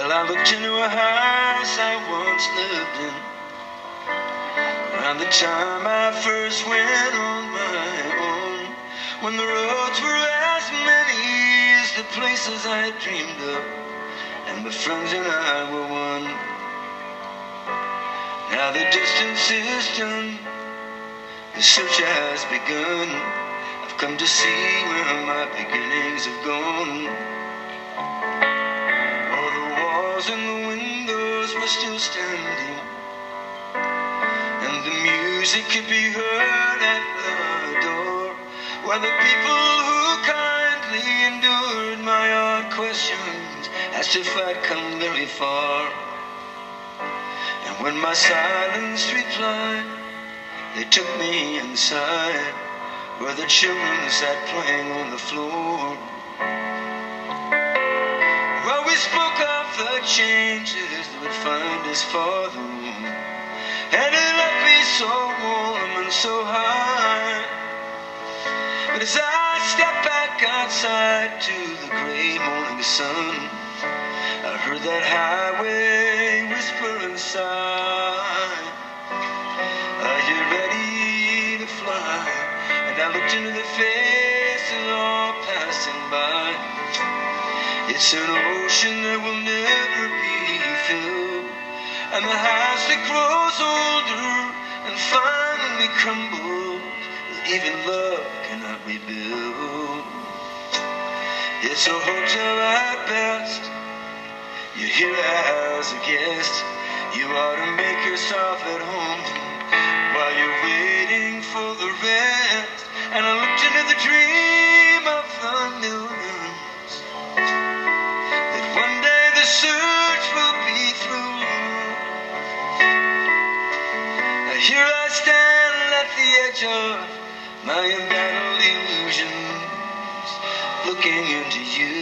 Well, I looked into a house I once lived in. Around the time I first went on my own, when the roads were as many as the places I had dreamed of, and my friends and I were one. Now the distance is done, the search has begun. I've come to see where my beginnings have gone. All the walls and the windows were still standing, and the music could be heard at the door, where the people who kindly endured my odd questions asked if I'd come very far. And when my silence replied, they took me inside, where the children sat playing on the floor. Well, we spoke of the changes that would find us farther, and it left me so warm and so high. But as I stepped back outside to the gray morning sun, I heard that highway whisper inside, "Are you ready to fly?" And I looked into the faces all passing by. It's an ocean that will never be filled, and the house that grows older and finally crumbles, even love cannot rebuild. It's a hotel at best. You're here as a guest. You ought to make yourself at home while you're waiting for the rest. And I looked into the dream of the millions, that one day the search will be through. Now here I stand at the edge of my embattled illusions, looking into you.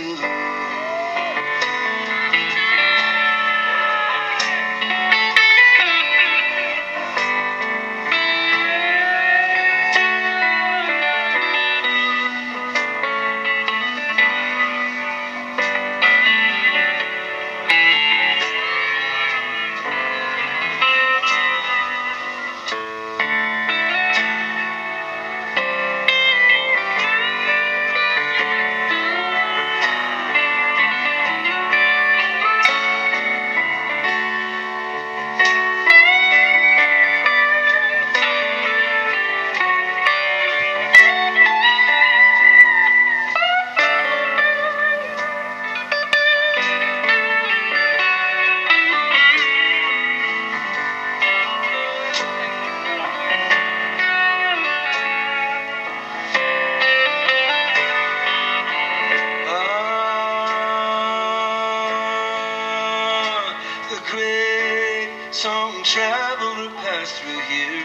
Some traveler passed through here,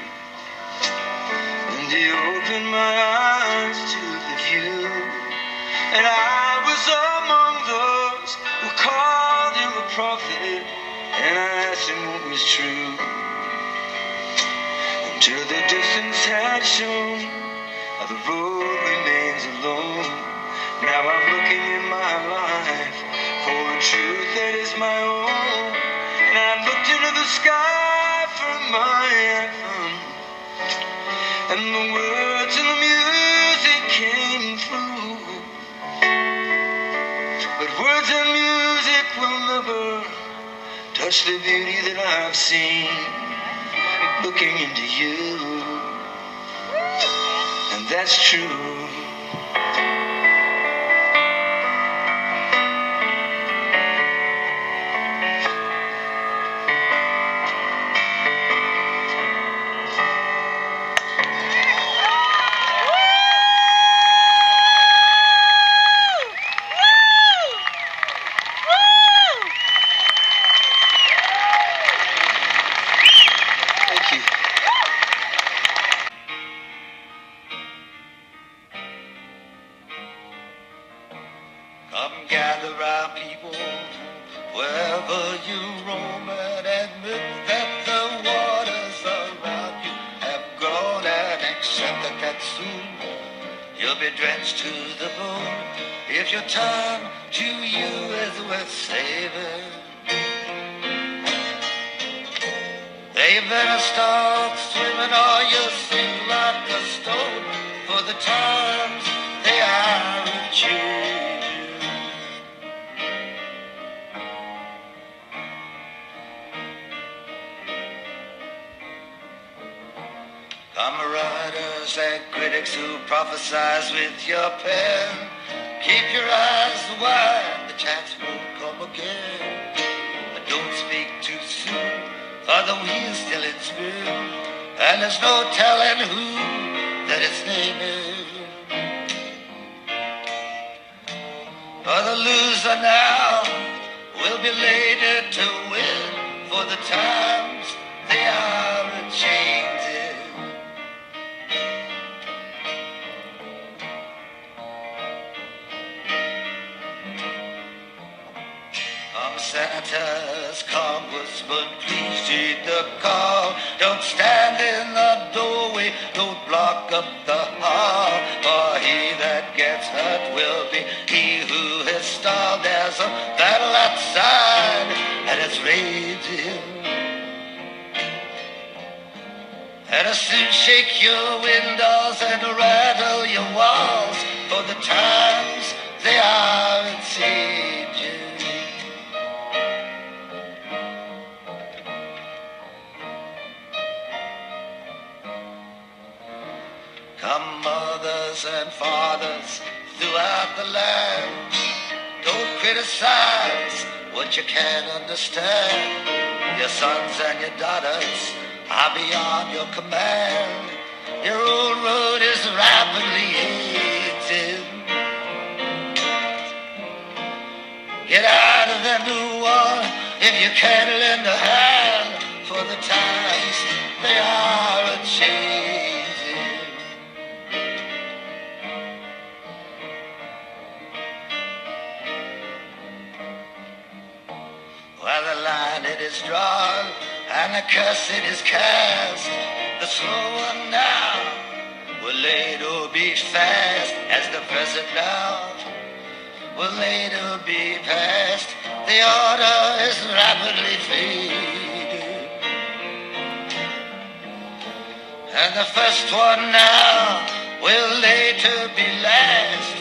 and he opened my eyes to the view, and I was among those who called him a prophet, and I asked him what was true, until the distance had shown how the road remains alone. Now I'm looking in my life for a truth that is my own, and I looked into the sky for my anthem, and the words and the music came through. But words and music will never touch the beauty that I've seen looking into you, and that's true. Come gather round people, wherever you roam, and admit that the waters around you have grown, and accept that soon you'll be drenched to the bone if your time to you is worth saving. You better start swimming or you'll sink like a stone, for the times they are a-changin'. Come writers and critics who prophesize with your pen, keep your eyes wide, the chance won't come again. But don't speak too soon, for the wheel's still in spin, and there's no telling who that it's naming. For the loser now will be later to win, for the times they are a-changin'. Santa's congressman, please heed the call. Don't stand in the doorway, don't block up the hall, for he that gets hurt will be he who has stalled. There's a battle outside and it's raging, and it'll soon shake your windows and rattle your walls, for the times they are a-changin'. Come mothers and fathers throughout the land, don't criticize what you can't understand. Your sons and your daughters are beyond your command. Your old road is rapidly aging. Get out of that new one if you can't lend a hand, for the times they are a-changin'. Well, the line it is drawn and the curse it is cast. The slow one now will later be fast, as the present now will later be past. The order is rapidly fading, and the first one now will later be last,